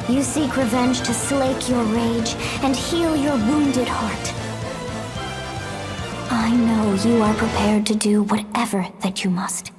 You seek revenge to slake your rage and heal your wounded heart. I know you are prepared to do whatever that you must.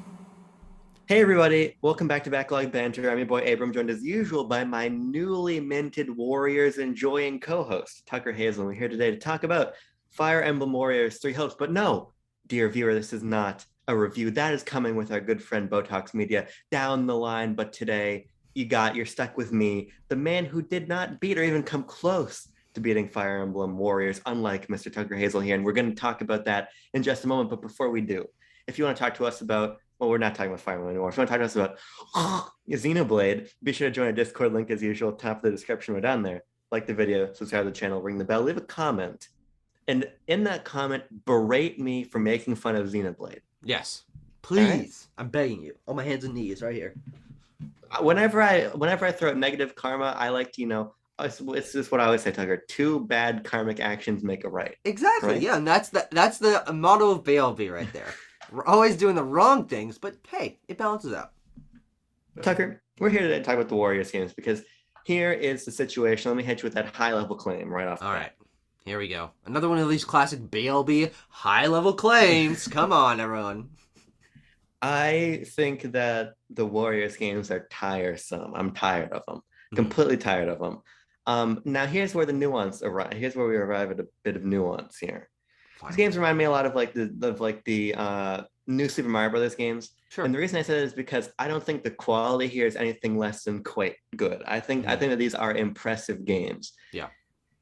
Hey everybody, welcome back to Backlog Banter. I'm your boy Abram, joined as usual by my newly minted Warriors enjoying co-host, Tucker Hazel. We're here today to talk about Fire Emblem Warriors 3 Hopes. But no, dear viewer, this is not a review. That is coming with our good friend Botox Media down the line. But today, you're stuck with me, the man who did not beat or even come close to beating Fire Emblem Warriors, unlike Mr. Tucker Hazel here. And we're going to talk about that in just a moment. But before we do, if you want to talk to us about, well, we're not talking about Fire Emblem anymore. If you want to talk to us about Xenoblade, be sure to join our Discord link as usual, top of the description. We're down there. Like the video, subscribe to the channel, ring the bell, leave a comment. And in that comment, berate me for making fun of Xenoblade. Yes. Please. Right? I'm begging you. On my hands and knees right here. Whenever I throw out negative karma, I like to, it's just what I always say, Tucker. 2 bad karmic actions make a right. Exactly. Right? Yeah, and that's the motto of BLB right there. We're always doing the wrong things, but hey, it balances out. Tucker, we're here today to talk about the Warriors games because here is the situation. Let me hit you with that high-level claim right off the bat. All right. Here we go. Another one of these classic BLB high-level claims. Come on, everyone. I think that the Warriors games are tiresome. I'm tired of them. Completely tired of them. Now here's where the nuance arrives. Here's where we arrive at a bit of nuance here. Fine. These games remind me a lot of the new Super Mario Brothers games. Sure. And the reason I say that is because I don't think the quality here is anything less than quite good. I think that these are impressive games. Yeah.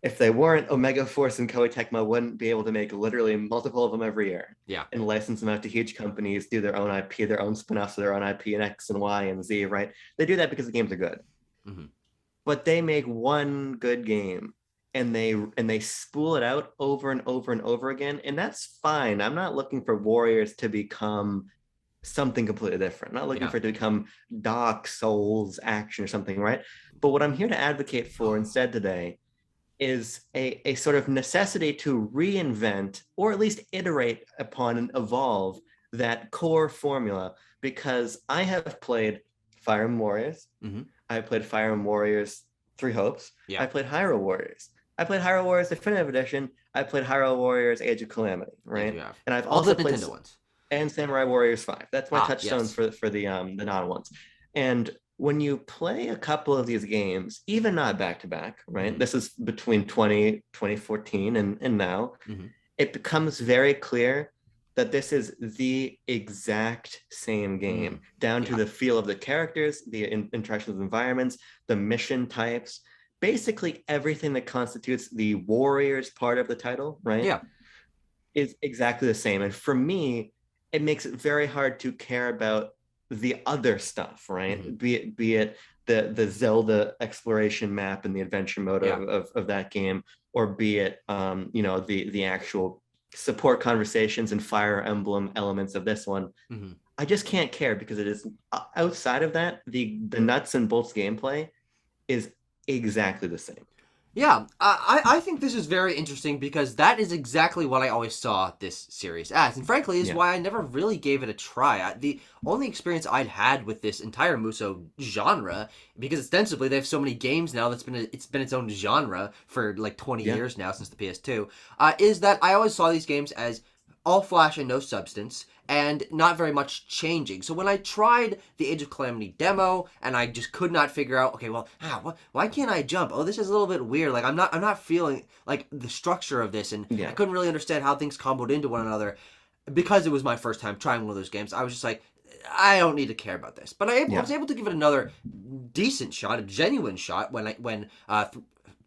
If they weren't, Omega Force and Koei Tecmo wouldn't be able to make literally multiple of them every year. Yeah. And license them out to huge companies, do their own IP, their own spin-offs of their own IP and X and Y and Z, right? They do that because the games are good. Mm-hmm. But they make one good game and they spool it out over and over and over again. And that's fine. I'm not looking for Warriors to become something completely different. I'm not looking for it to become Dark Souls action or something, right? But what I'm here to advocate for instead today is a sort of necessity to reinvent or at least iterate upon and evolve that core formula, because I have played Fire Emblem Warriors. Mm-hmm. I played Fire Emblem Warriors 3 Hopes. Yeah. I played Hyrule Warriors. I played Hyrule Warriors Definitive Edition. I played Hyrule Warriors Age of Calamity, right? Yeah. And I've also played Nintendo ones. And Samurai Warriors 5. That's my touchstones for the non-ones. And when you play a couple of these games, even not back-to-back, right? Mm-hmm. This is between 2014 and now, it becomes very clear that this is the exact same game, down to the feel of the characters, the interactions with environments, the mission types, basically everything that constitutes the Warriors part of the title, right? Yeah. Is exactly the same. And for me, it makes it very hard to care about the other stuff, right? Mm-hmm. Be it the Zelda exploration map and the adventure mode of that game, or be it the actual support conversations and Fire Emblem elements of this one. Mm-hmm. I just can't care because it is outside of that, the nuts and bolts gameplay is exactly the same. Yeah, I think this is very interesting because that is exactly what I always saw this series as. And frankly, is why I never really gave it a try. The only experience I'd had with this entire Musou genre, because ostensibly they have so many games now it's been its own genre for like 20 years now since the PS2, is that I always saw these games as all flash and no substance, and not very much changing. So when I tried the Age of Calamity demo, and I just could not figure out, okay, well, why can't I jump? Oh, this is a little bit weird. Like I'm not feeling like the structure of this, and I couldn't really understand how things comboed into one another. Because it was my first time trying one of those games, I was just like, I don't need to care about this. But I was able to give it another decent shot, a genuine shot when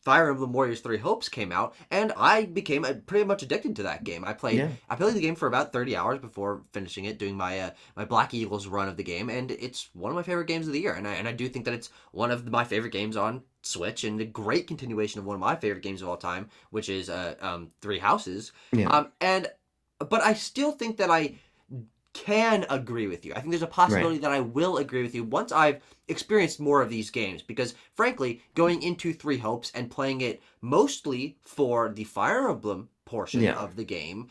Fire Emblem Warriors 3 Hopes came out, and I became pretty much addicted to that game. I played the game for about 30 hours before finishing it, doing my my Black Eagles run of the game, and it's one of my favorite games of the year. And I do think that it's one of my favorite games on Switch, and a great continuation of one of my favorite games of all time, which is Three Houses. Yeah. But I still think that I can agree with you. I think there's a possibility that I will agree with you once I've experienced more of these games, because frankly, going into Three Hopes and playing it mostly for the Fire Emblem portion of the game,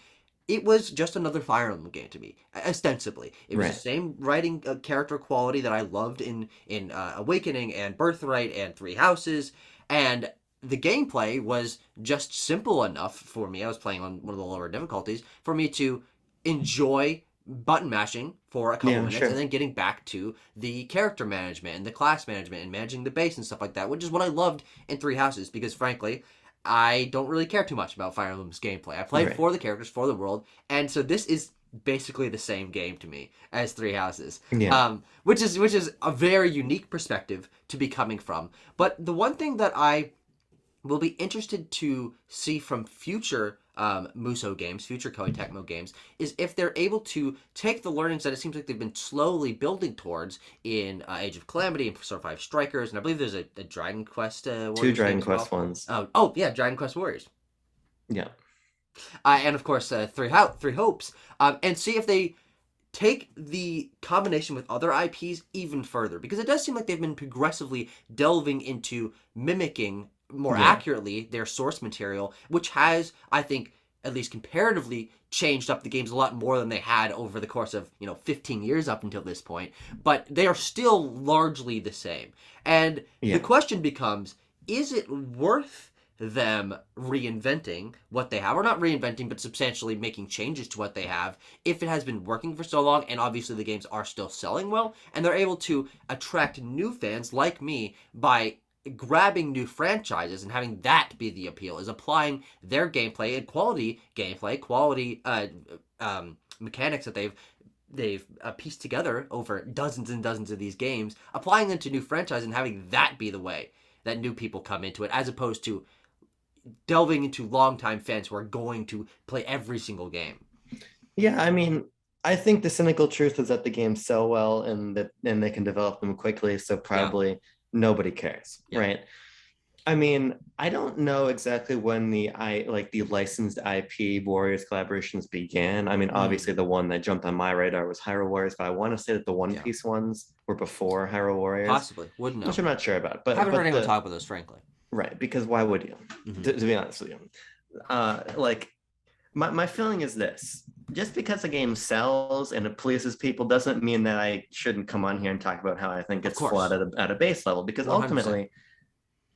it was just another Fire Emblem game to me, ostensibly. It was the Right. same writing character quality that I loved in Awakening and Birthright and Three Houses, and the gameplay was just simple enough for me. I was playing on one of the lower difficulties for me to enjoy button mashing for a couple Yeah, minutes and sure. then getting back to the character management and the class management and managing the base and stuff like that, which is what I loved in Three Houses because frankly I don't really care too much about Fire Emblem's gameplay. I play Right. for the characters, for the world, and so this is basically the same game to me as Three Houses. Yeah. Which is a very unique perspective to be coming from. But the one thing that I will be interested to see from future Muso games, future Koei Tecmo games, is if they're able to take the learnings that it seems like they've been slowly building towards in Age of Calamity and Persona 5 Strikers, and I believe there's a Dragon Quest Warriors Two game Dragon as well. Quest ones. Oh yeah, Dragon Quest Warriors. Yeah. And of course, Three Hopes, and see if they take the combination with other IPs even further, because it does seem like they've been progressively delving into mimicking more accurately their source material, which has, I think, at least comparatively, changed up the games a lot more than they had over the course of 15 years up until this point. But they are still largely the same, and Yeah. the question becomes: is it worth them reinventing what they have, or not reinventing, but substantially making changes to what they have, if it has been working for so long, and obviously the games are still selling well, and they're able to attract new fans like me by grabbing new franchises and having that be the appeal, is applying their gameplay and quality mechanics that they've pieced together over dozens and dozens of these games, applying them to new franchises and having that be the way that new people come into it, as opposed to delving into longtime fans who are going to play every single game. Yeah, I mean, I think the cynical truth is that the games sell well and they can develop them quickly, so probably nobody cares, right? I mean, I don't know exactly when the licensed IP Warriors collaborations began. I mean, obviously the one that jumped on my radar was Hyrule Warriors, but I want to say that the One Piece ones were before Hyrule Warriors. Possibly, wouldn't know. Which I'm not sure about, but haven't heard anyone talk about those, frankly. Right, because why would you? To be honest with you, my feeling is this: just because a game sells and it pleases people doesn't mean that I shouldn't come on here and talk about how I think it's flawed at a base level. Because 100%. Ultimately,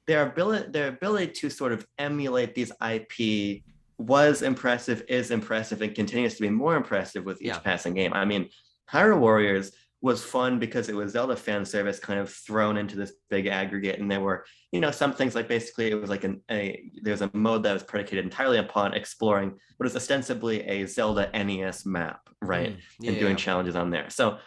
their ability to sort of emulate these IP was impressive, is impressive, and continues to be more impressive with each passing game. I mean, Hyrule Warriors was fun because it was Zelda fan service kind of thrown into this big aggregate, and there were some things like basically it was like there's a mode that was predicated entirely upon exploring what is ostensibly a Zelda NES map, right? And doing challenges on there. So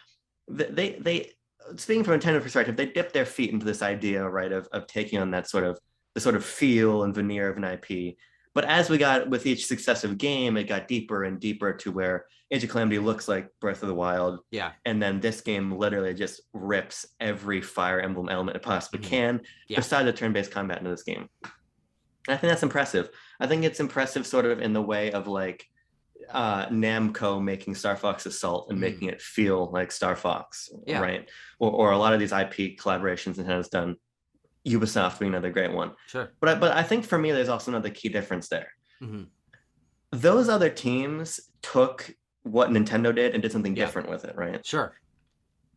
they speaking from a Nintendo perspective, they dipped their feet into this idea, right, of taking on that sort of feel and veneer of an IP. But as we got with each successive game, it got deeper and deeper to where Age of Calamity looks like Breath of the Wild. Yeah. And then this game literally just rips every Fire Emblem element it possibly can, besides the turn-based combat into this game. And I think that's impressive. I think it's impressive sort of in the way of like Namco making Star Fox Assault and making it feel like Star Fox, right? Or a lot of these IP collaborations Nintendo's done. Ubisoft being another great one. Sure. But I think for me, there's also another key difference there. Those other teams took what Nintendo did and did something different with it, right? Sure.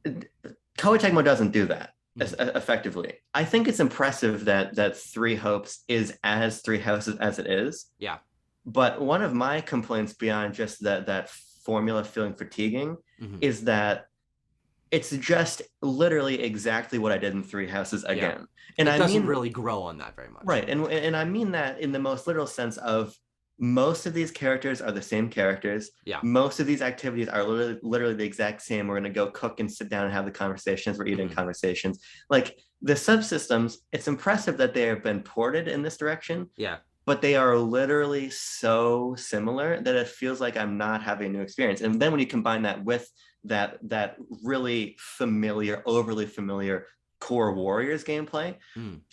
Koei Tecmo doesn't do that effectively. I think it's impressive that Three Hopes is as Three Houses as it is. Yeah. But one of my complaints beyond just that formula feeling fatiguing is that it's just literally exactly what I did in Three Houses again. And it doesn't really grow on that very much. Right. And I mean that in the most literal sense of most of these characters are the same characters. Yeah. Most of these activities are literally the exact same. We're going to go cook and sit down and have the conversations. We're eating conversations. Like the subsystems, it's impressive that they have been ported in this direction. Yeah. But they are literally so similar that it feels like I'm not having a new experience. And then when you combine that with that really familiar, overly familiar core Warriors gameplay,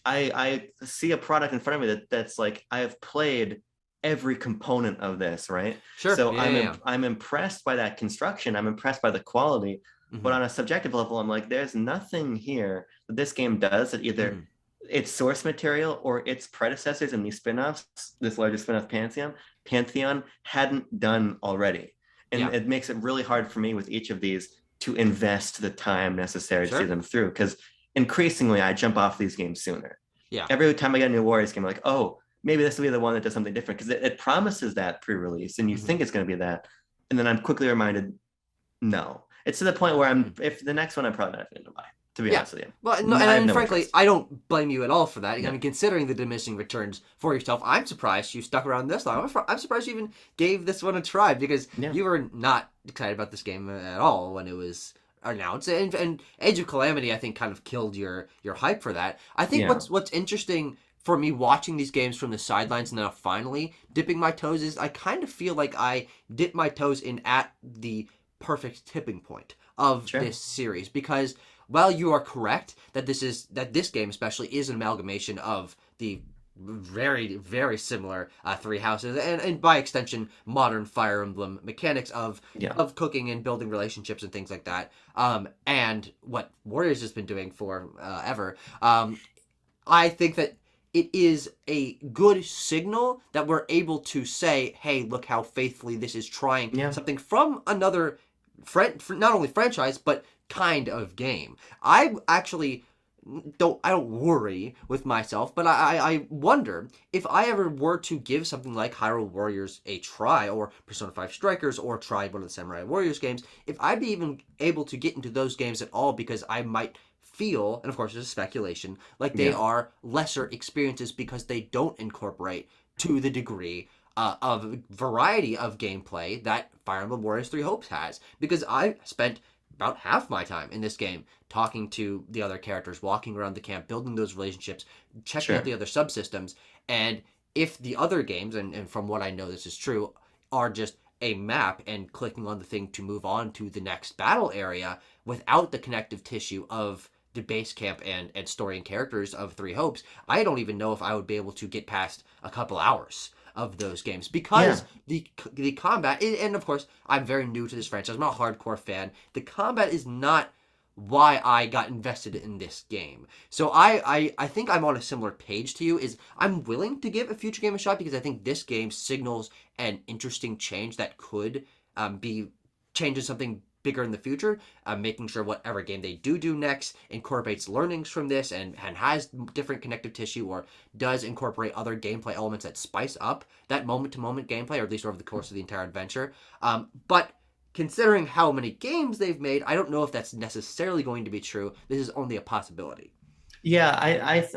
I see a product in front of me that's like, I have played every component of this, right? Sure. So I'm impressed by that construction. I'm impressed by the quality. But on a subjective level, I'm like, there's nothing here that this game does that either its source material or its predecessors in these spin-offs, this larger spin-off pantheon, pantheon hadn't done already. And Yeah. it makes it really hard for me with each of these to invest the time necessary to see them through, because increasingly I jump off these games sooner. Yeah. Every time I get a new Warriors game, I'm like, oh, maybe this will be the one that does something different, because it promises that pre-release and you think it's going to be that. And then I'm quickly reminded, no. It's to the point where if the next one, I'm probably not going to buy, to be honest with you. Well, no, and frankly, I don't blame you at all for that. I mean, considering the diminishing returns for yourself, I'm surprised you stuck around this long. I'm surprised you even gave this one a try, because you were not excited about this game at all when it was announced. And Age of Calamity, I think, kind of killed your hype for that. I think what's interesting for me watching these games from the sidelines and now finally dipping my toes is I kind of feel like I dipped my toes in at the perfect tipping point of this series, because while you are correct that this game especially is an amalgamation of the very, very similar Three Houses and by extension modern Fire Emblem mechanics of cooking and building relationships and things like that, and what Warriors has been doing for ever, I think that it is a good signal that we're able to say, hey, look how faithfully this is trying something from another not only franchise but kind of game. I actually don't worry with myself, but I wonder if I ever were to give something like Hyrule Warriors a try, or Persona 5 Strikers, or try one of the Samurai Warriors games, if I'd be even able to get into those games at all, because I might feel, and of course it's a speculation, like they are lesser experiences because they don't incorporate to the degree of variety of gameplay that Fire Emblem Warriors 3 Hopes has. Because I spent about half my time in this game talking to the other characters, walking around the camp, building those relationships, checking out the other subsystems. And if the other games, and from what I know this is true, are just a map and clicking on the thing to move on to the next battle area without the connective tissue of the base camp and story and characters of Three Hopes, I don't even know if I would be able to get past a couple hours of those games, because the combat, and of course I'm very new to this franchise, I'm not a hardcore fan, the combat is not why I got invested in this game. So I think I'm on a similar page to you, is I'm willing to give a future game a shot, because I think this game signals an interesting change that could be changing something bigger in the future, making sure whatever game they do next incorporates learnings from this and has different connective tissue, or does incorporate other gameplay elements that spice up that moment-to-moment gameplay, or at least over the course of the entire adventure. But considering how many games they've made, I don't know if that's necessarily going to be true. This is only a possibility. Yeah,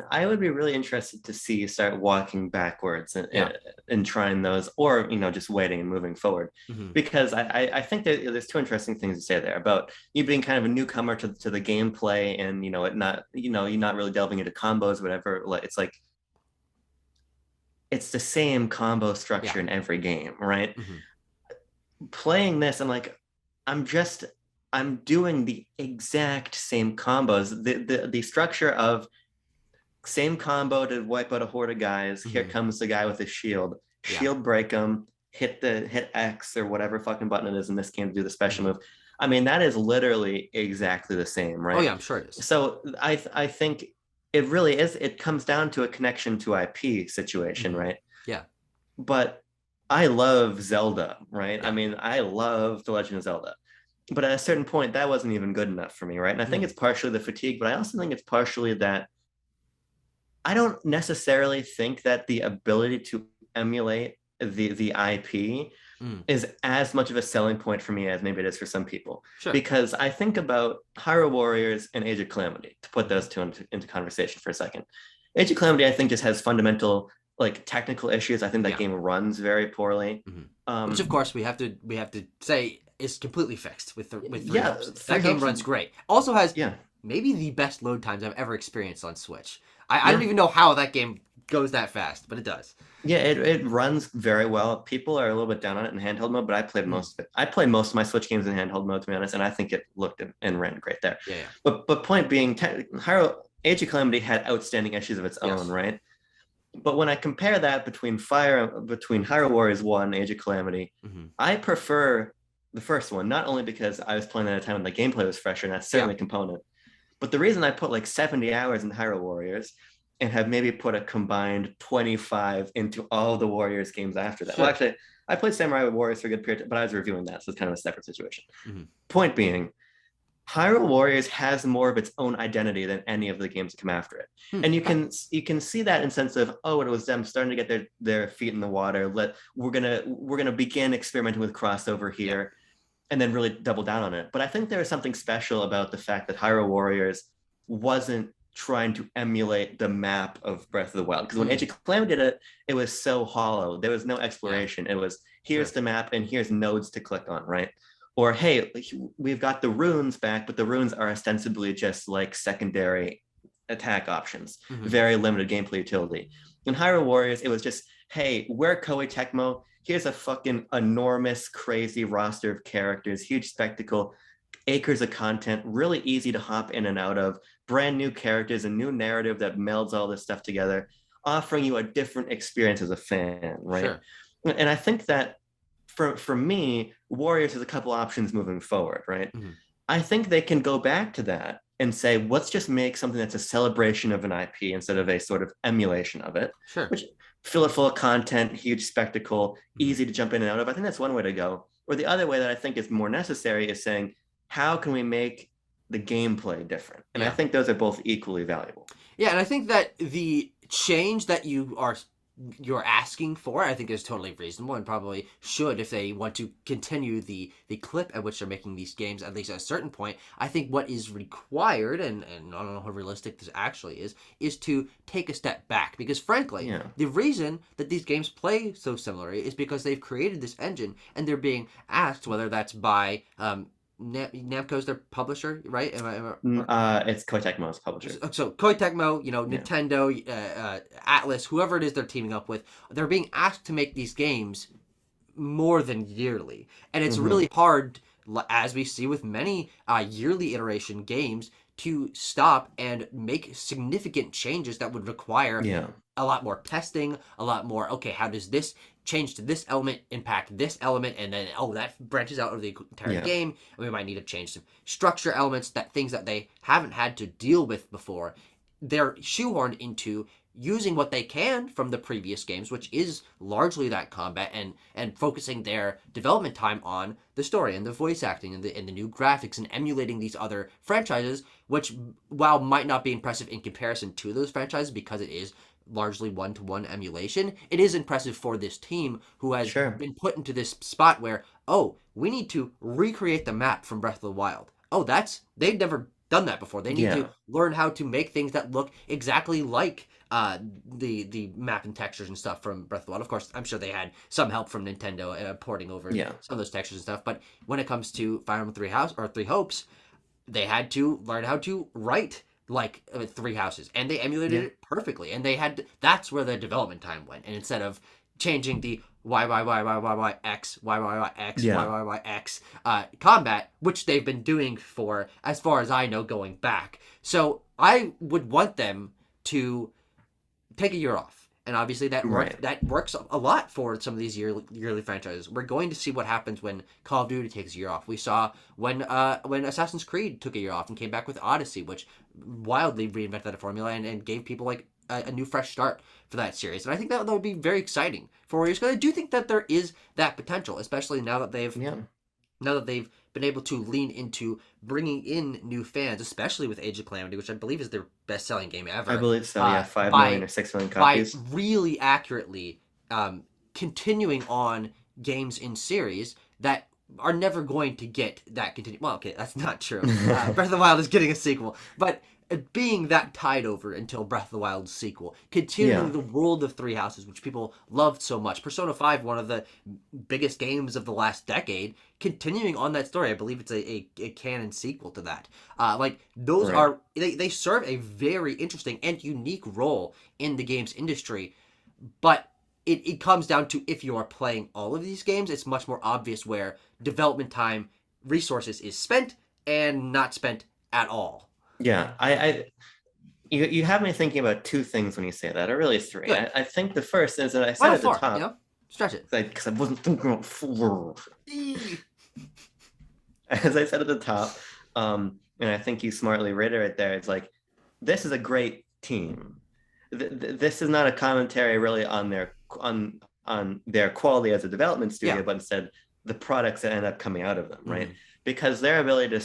I would be really interested to see you start walking backwards and trying those, or just waiting and moving forward, because I think that there's two interesting things to say there about you being kind of a newcomer to the gameplay, and it not you're not really delving into combos, whatever. It's like it's the same combo structure in every game, right? Playing this, I'm like, I'm doing the exact same combos. The structure of same combo to wipe out a horde of guys. Here comes the guy with his shield. Shield break him, hit X or whatever fucking button it is in this game to do the special move. I mean, that is literally exactly the same, right? Oh yeah, I'm sure it is. So I think it really is. It comes down to a connection to IP situation, right? Yeah. But I love Zelda, right? Yeah. I mean, I love The Legend of Zelda. But at a certain point, that wasn't even good enough for me, right? And I think it's partially the fatigue, but I also think it's partially that I don't necessarily think that the ability to emulate the IP is as much of a selling point for me as maybe it is for some people. Sure. Because I think about Hyrule Warriors and Age of Calamity, to put those two into conversation for a second. Age of Calamity, I think, just has fundamental technical issues. I think that game runs very poorly. Which of course we have to say is completely fixed with Three Hopes. That game runs great. Also has maybe the best load times I've ever experienced on Switch. I don't even know how that game goes that fast, but it does. Yeah, it runs very well. People are a little bit down on it in handheld mode, but I played most of it. I play most of my Switch games in handheld mode, to be honest, and I think it looked and ran great there. Yeah. But point being, Age of Calamity had outstanding issues of its own, right? But when I compare that between Hyrule Warriors 1 and Age of Calamity, I prefer the first one, not only because I was playing at a time when the gameplay was fresher, and that's certainly a component, but the reason I put 70 hours in Hyrule Warriors and have maybe put a combined 25 into all the Warriors games after that. Sure. Well, actually, I played Samurai Warriors for a good period, but I was reviewing that, so it's kind of a separate situation. Mm-hmm. Point being, Hyrule Warriors has more of its own identity than any of the games that come after it, and you can see that in sense of, oh, it was them starting to get their feet in the water. We're gonna begin experimenting with crossover here, and then really double down on it. But I think there is something special about the fact that Hyrule Warriors wasn't trying to emulate the map of Breath of the Wild, because when Age of Calamity did it, it was so hollow. There was no exploration. It was, here's the map and here's nodes to click on, right? Or, hey, we've got the runes back, but the runes are ostensibly just like secondary attack options. Very limited gameplay utility. In Hyrule Warriors, it was just, hey, we're Koei Tecmo. Here's a fucking enormous, crazy roster of characters, huge spectacle, acres of content, really easy to hop in and out of, brand new characters, a new narrative that melds all this stuff together, offering you a different experience as a fan, right? Sure. And I think that for me, Warriors has a couple options moving forward, right? I think they can go back to that and say, let's just make something that's a celebration of an IP instead of a sort of emulation of it. Sure. Which fill it full of content, huge spectacle, easy to jump in and out of. I think that's one way to go. Or the other way that I think is more necessary is saying, how can we make the gameplay different? And I think those are both equally valuable. Yeah, and I think that the change that you're asking for, I think is totally reasonable and probably should if they want to continue the clip at which they're making these games, at least at a certain point. I think what is required, and I don't know how realistic this actually is to take a step back. Because frankly, the reason that these games play so similarly is because they've created this engine and they're being asked, whether that's by Namco's their publisher, right? It's Koei Tecmo's publisher. So Koei Tecmo, Nintendo, Atlas, whoever it is they're teaming up with, they're being asked to make these games more than yearly. And it's really hard, as we see with many yearly iteration games, to stop and make significant changes that would require a lot more testing, a lot more, okay, how does this change to this element impact this element, and then that branches out over the entire game, and we might need to change some structure elements, things that they haven't had to deal with before. They're shoehorned into using what they can from the previous games, which is largely that combat, and focusing their development time on the story and the voice acting and the new graphics, and emulating these other franchises, which, while might not be impressive in comparison to those franchises because it is largely one-to-one emulation, it is impressive for this team who has been put into this spot where, we need to recreate the map from Breath of the Wild. They've never done that before. They need to learn how to make things that look exactly like the map and textures and stuff from Breath of the Wild. Of course, I'm sure they had some help from Nintendo porting over some of those textures and stuff, but when it comes to Fire Emblem Three Hopes, they had to learn how to write like Three Houses, and they emulated it perfectly, and that's where the development time went. And instead of changing the YYYYYYX YYYX combat, which they've been doing for, as far as I know, going back. So I would want them to take a year off. And obviously that works a lot for some of these yearly franchises. We're going to see what happens when Call of Duty takes a year off. We saw when Assassin's Creed took a year off and came back with Odyssey, which wildly reinvented that formula and gave people like a new fresh start for that series. And I think that would be very exciting for Warriors, because I do think that there is that potential, especially now that they've been able to lean into bringing in new fans, especially with Age of Calamity, which I believe is their best-selling game ever. I believe so, 5 million or 6 million copies. By really accurately continuing on games in series that are never going to get that continue. Well, okay, that's not true. Breath of the Wild is getting a sequel, but being that tied over until Breath of the Wild's sequel, continuing the world of Three Houses, which people loved so much. Persona 5, one of the biggest games of the last decade, continuing on that story. I believe it's a canon sequel to that. Those are, they serve a very interesting and unique role in the games industry, but it comes down to, if you are playing all of these games, it's much more obvious where development time, resources is spent and not spent at all. Yeah, you have me thinking about two things when you say that, or really three. I think the first is that I said at the top, stretch it, because I wasn't thinking about four. As I said at the top, and I think you smartly reiterate there, it's like, this is a great team. this is not a commentary really on their quality as a development studio, but instead the products that end up coming out of them, right? Because their ability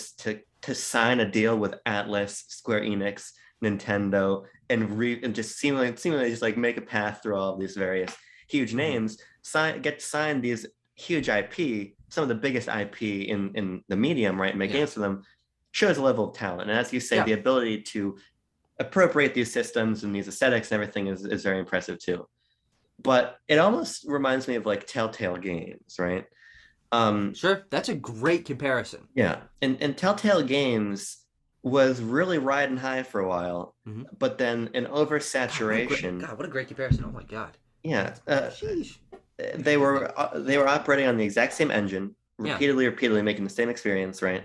to sign a deal with Atlas, Square Enix, Nintendo, and just seemingly just like make a path through all of these various huge names, get signed these huge IP, some of the biggest IP in the medium, right? Make games for them, shows a level of talent. And as you say, the ability to appropriate these systems and these aesthetics and everything is very impressive too. But it almost reminds me of like Telltale Games, right? Sure, that's a great comparison. Yeah, and Telltale Games was really riding high for a while, but then an oversaturation. God, what a great comparison! Oh my God. Yeah, they were operating on the exact same engine, repeatedly making the same experience, right?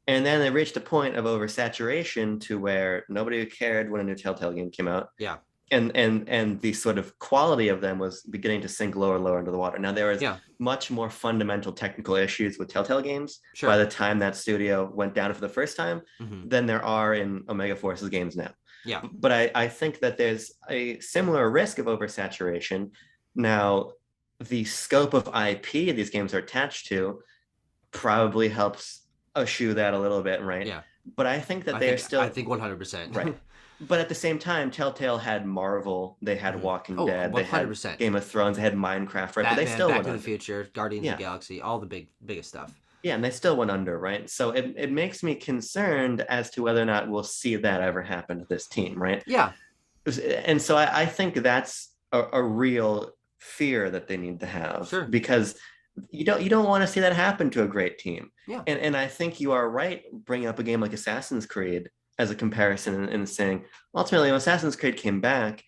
And then they reached a point of oversaturation to where nobody cared when a new Telltale game came out. Yeah. And the sort of quality of them was beginning to sink lower and lower into the water. Now, there was much more fundamental technical issues with Telltale Games by the time that studio went down for the first time than there are in Omega Force's games now. Yeah. But I think that there's a similar risk of oversaturation. Now, the scope of IP these games are attached to probably helps eschew that a little bit, right? Yeah. But I think that I think 100%. Right. But at the same time, Telltale had Marvel, they had Walking Dead, 100%. They had Game of Thrones, they had Minecraft, right? Batman, but they still Back to the Future, Guardians of the Galaxy, all the biggest stuff. Yeah, and they still went under, right? So it makes me concerned as to whether or not we'll see that ever happen to this team, right? Yeah. And so I think that's a real fear that they need to have. Sure. Because you don't want to see that happen to a great team. Yeah. And I think you are right bringing up a game like Assassin's Creed as a comparison and saying, ultimately, when Assassin's Creed came back,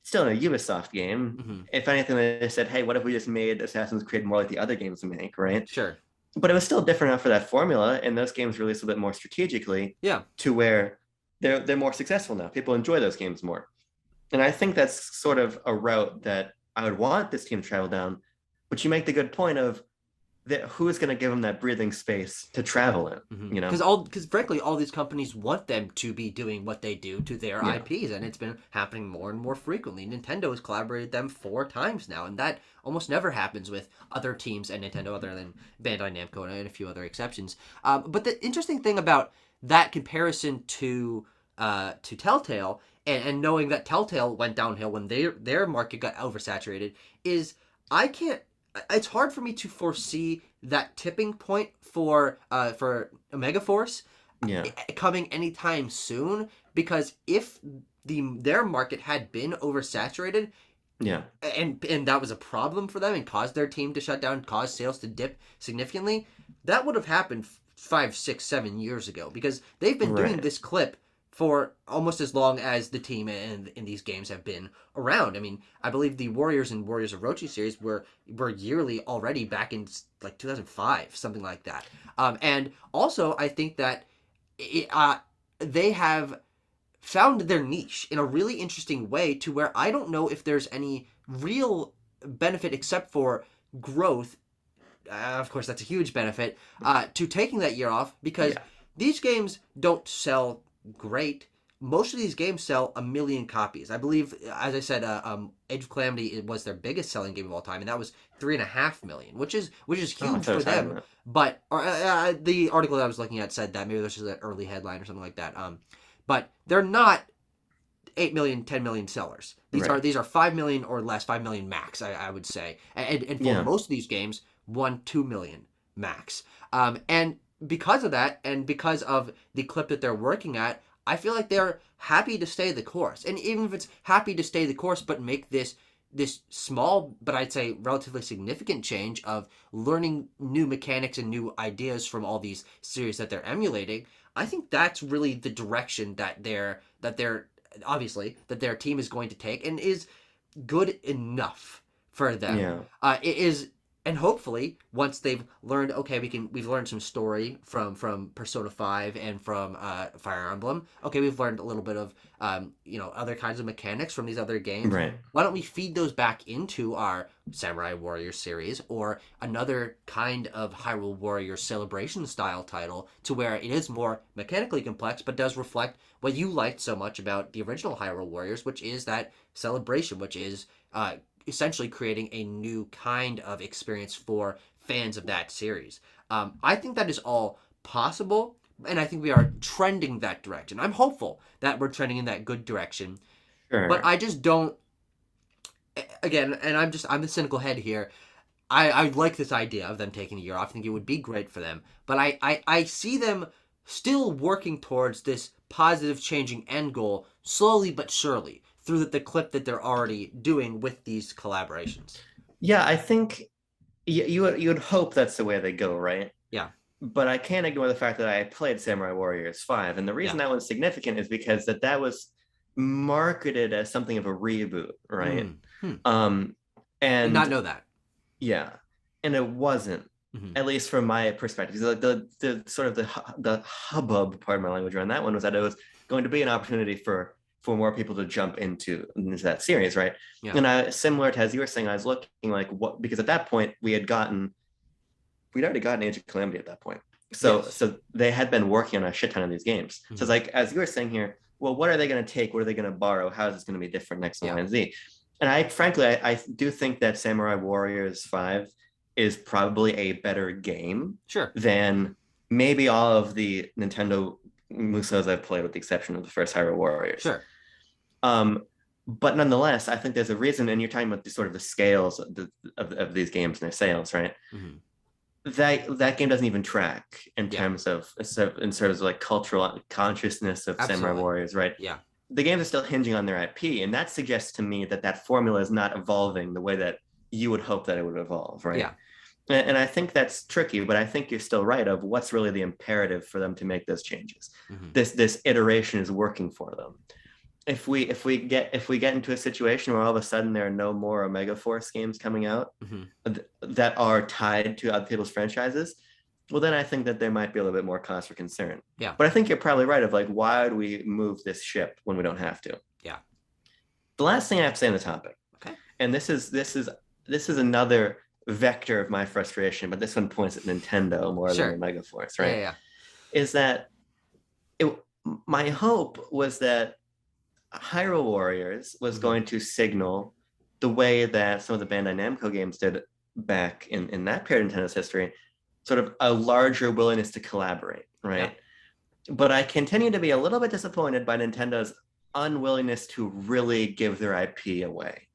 still in a Ubisoft game. If anything, they said, hey, what if we just made Assassin's Creed more like the other games we make, right? Sure. But it was still different enough for that formula, and those games released a bit more strategically to where they're more successful now. People enjoy those games more. And I think that's sort of a route that I would want this team to travel down. But you make the good point of that who is going to give them that breathing space to travel in, you know? Because frankly, all these companies want them to be doing what they do to their IPs, and it's been happening more and more frequently. Nintendo has collaborated with them 4 times now, and that almost never happens with other teams and Nintendo, other than Bandai Namco and a few other exceptions. But the interesting thing about that comparison to Telltale, and knowing that Telltale went downhill when their market got oversaturated, is it's hard for me to foresee that tipping point for Omega Force coming anytime soon, because if their market had been oversaturated, and that was a problem for them and caused their team to shut down, caused sales to dip significantly, that would have happened 5, 6, 7 years ago, because they've been doing this clip for almost as long as the team in these games have been around. I mean, I believe the Warriors and Warriors of Orochi series were yearly already back in like 2005, something like that. And also, I think that they have found their niche in a really interesting way, to where I don't know if there's any real benefit except for growth. Of course, that's a huge benefit to taking that year off, because these games don't sell great. Most of these games sell 1 million copies. I believe, as I said, Age of Calamity, it was their biggest selling game of all time, and that was 3.5 million, which is huge for them. But the article that I was looking at said that maybe this is an early headline or something like that. But they're not 8 million, 10 million sellers. These are 5 million or less, 5 million max, I would say. And for most of these games, 1-2 million max. And because of that, and because of the clip that they're working at, I feel like they're happy to stay the course. And even if it's happy to stay the course, but make this small, but I'd say relatively significant change of learning new mechanics and new ideas from all these series that they're emulating, I think that's really the direction that they're obviously that their team is going to take, and is good enough for them. It is And hopefully, once they've learned, okay, we've learned some story from Persona 5 and from Fire Emblem. Okay, we've learned a little bit of other kinds of mechanics from these other games. Right. Why don't we feed those back into our Samurai Warrior series or another kind of Hyrule Warrior celebration style title to where it is more mechanically complex but does reflect what you liked so much about the original Hyrule Warriors, which is that celebration, which is essentially creating a new kind of experience for fans of that series. I think that is all possible, and I think we are trending that direction. I'm hopeful that we're trending in that good direction, Sure. but I just don't. Again, and I'm the cynical head here. I like this idea of them taking a year off. I think it would be great for them, but I see them still working towards this positive changing end goal slowly but surely through the clip that they're already doing with these collaborations. Yeah, I think you would hope that's the way they go, right? Yeah. But I can't ignore the fact that I played Samurai Warriors 5, and the reason that one's significant is because that was marketed as something of a reboot, right? And and did not know that. Yeah, and it wasn't, at least from my perspective. The sort of the hubbub, pardon my language, around that one was that it was going to be an opportunity for more people to jump into that series, right? Yeah. And similar to as you were saying, I was looking like what, because at that point we'd already gotten Age of Calamity at that point. So they had been working on a shit ton of these games. So it's like, as you were saying here, well, what are they going to take? What are they going to borrow? How is this going to be different next Y and Z? And I do think that Samurai Warriors 5 is probably a better game than maybe all of the Nintendo Musous I've played, with the exception of the first Hyrule Warriors. Sure. But nonetheless, I think there's a reason, and you're talking about the sort of the scales of these games and their sales, right? That game doesn't even track in terms of like cultural consciousness of Samurai Warriors, right? Yeah. The games are still hinging on their IP, and that suggests to me that formula is not evolving the way that you would hope that it would evolve, right? Yeah. And I think that's tricky, but I think you're still right of what's really the imperative for them to make those changes. This iteration is working for them. If we get into a situation where all of a sudden there are no more Omega Force games coming out that are tied to other people's franchises, well, then I think that there might be a little bit more cause for concern. Yeah. But I think you're probably right of like, why would we move this ship when we don't have to? Yeah. The last thing I have to say on the topic, and this is another vector of my frustration, but this one points at Nintendo more than Omega Force, right? Yeah. Is that my hope was that Hyrule Warriors was going to signal the way that some of the Bandai Namco games did back in that period of Nintendo's history, sort of a larger willingness to collaborate, right? Yeah. But I continue to be a little bit disappointed by Nintendo's unwillingness to really give their IP away.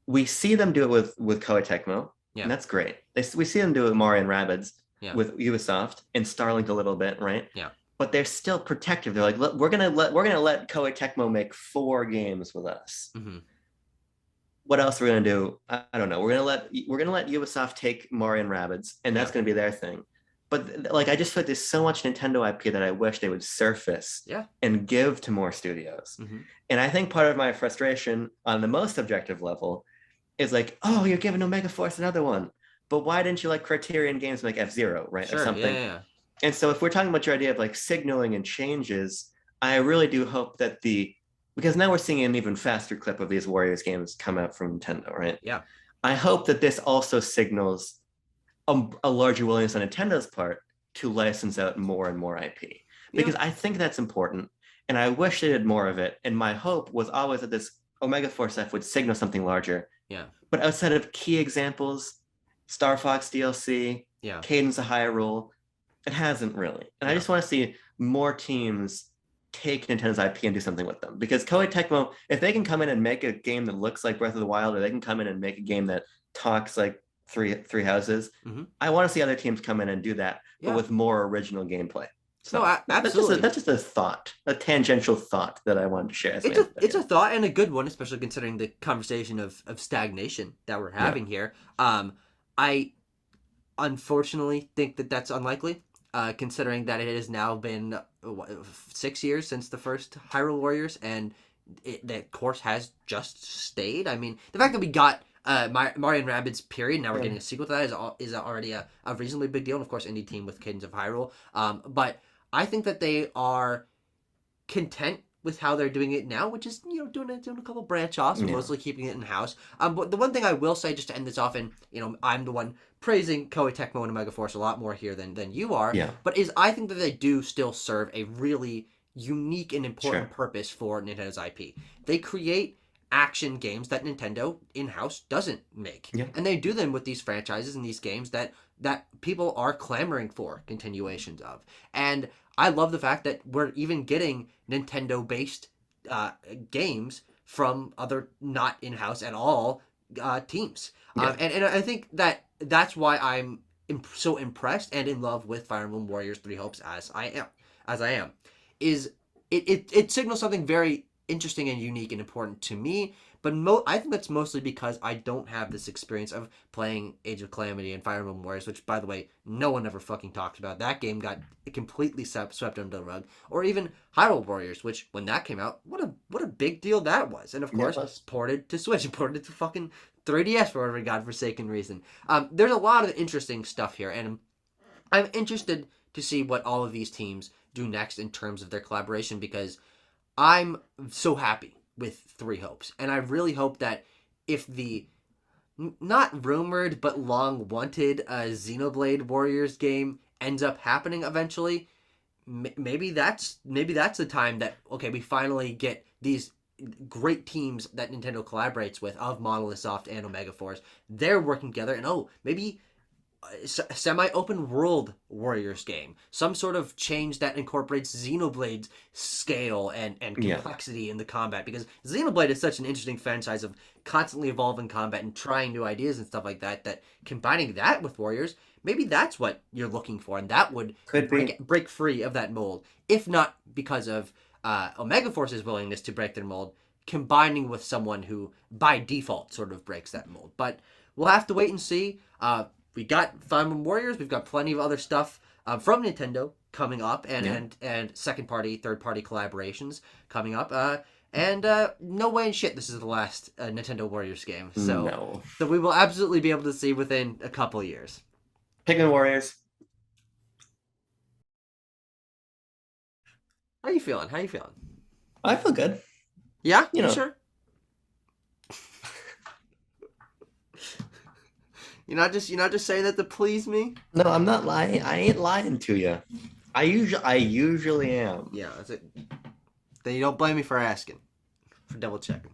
We see them do it with Koei Tecmo, and that's great. We see them do it with Mario and Rabbids, with Ubisoft, and Starlink a little bit, right? Yeah. But they're still protective. They're like, we're gonna let Koei Tecmo make 4 games with us. What else are we gonna do? I don't know. We're gonna let Ubisoft take Mario and Rabbids, and that's gonna be their thing. But like, I just feel like there's so much Nintendo IP that I wish they would surface and give to more studios. And I think part of my frustration on the most objective level is like, oh, you're giving Omega Force another one, but why didn't you like Criterion Games make F-Zero, right? Or something. Yeah. And so if we're talking about your idea of like signaling and changes, I really do hope that because now we're seeing an even faster clip of these Warriors games come out from Nintendo, right? Yeah. I hope that this also signals a larger willingness on Nintendo's part to license out more and more IP, because I think that's important, and I wish they did more of it. And my hope was always that this Omega Force F would signal something larger. Yeah. But outside of key examples, Star Fox DLC, Cadence of Hyrule, it hasn't really. And I just want to see more teams take Nintendo's IP and do something with them. Because Koei Tecmo, if they can come in and make a game that looks like Breath of the Wild, or they can come in and make a game that talks like Three Houses, I want to see other teams come in and do that, but with more original gameplay. So absolutely. That's just a thought, a tangential thought that I wanted to share. It's a thought, and a good one, especially considering the conversation of stagnation that we're having here. I unfortunately think that that's unlikely. Considering that it has now been 6 years since the first Hyrule Warriors, and that course has just stayed. I mean, the fact that we got Mario and Rabbids period. Now we're getting a sequel to that is already a reasonably big deal. And of course, indie team with Cadence of Hyrule. But I think that they are content with how they're doing it now, which is doing a couple branch offs, and mostly keeping it in house. But the one thing I will say, just to end this off, and I'm the one praising Koei Tecmo and Omega Force a lot more here than you are. Yeah. But I think that they do still serve a really unique and important purpose for Nintendo's IP. They create action games that Nintendo in-house doesn't make. Yeah. And they do them with these franchises and these games that people are clamoring for continuations of. And I love the fact that we're even getting Nintendo-based games from other not in-house at all teams. Yeah. And I think that's why I'm so impressed and in love with Fire Emblem Warriors 3 Hopes as I am. Is it signals something very interesting and unique and important to me, but I think that's mostly because I don't have this experience of playing Age of Calamity and Fire Emblem Warriors, which, by the way, no one ever fucking talks about. That game got completely swept under the rug. Or even Hyrule Warriors, which, when that came out, what a big deal that was. And, of course, ported to Switch and ported to fucking 3DS for whatever godforsaken reason. There's a lot of interesting stuff here, and I'm interested to see what all of these teams do next in terms of their collaboration, because I'm so happy with 3 Hopes, and I really hope that if the not rumored but long wanted Xenoblade Warriors game ends up happening eventually, maybe that's the time that we finally get these great teams that Nintendo collaborates with of Monolith Soft and Omega Force. They're working together, and maybe a semi-open world Warriors game, some sort of change that incorporates Xenoblade's scale and complexity in the combat, because Xenoblade is such an interesting franchise of constantly evolving combat and trying new ideas and stuff like that combining that with Warriors, maybe that's what you're looking for, and that would break free of that mold, if not because of Omega Force's willingness to break their mold, combining with someone who by default sort of breaks that mold. But we'll have to wait and see. We got Fire Emblem Warriors. We've got plenty of other stuff from Nintendo coming up, and second party, third party collaborations coming up. And no way in shit this is the last Nintendo Warriors game. So we will absolutely be able to see within a couple years. Pikmin Warriors. How you feeling? I feel good. Yeah, you sure? You're not just saying that to please me? No, I'm not lying. I ain't lying to you. I usually am. Yeah, that's it. Then you don't blame me for asking, for double checking.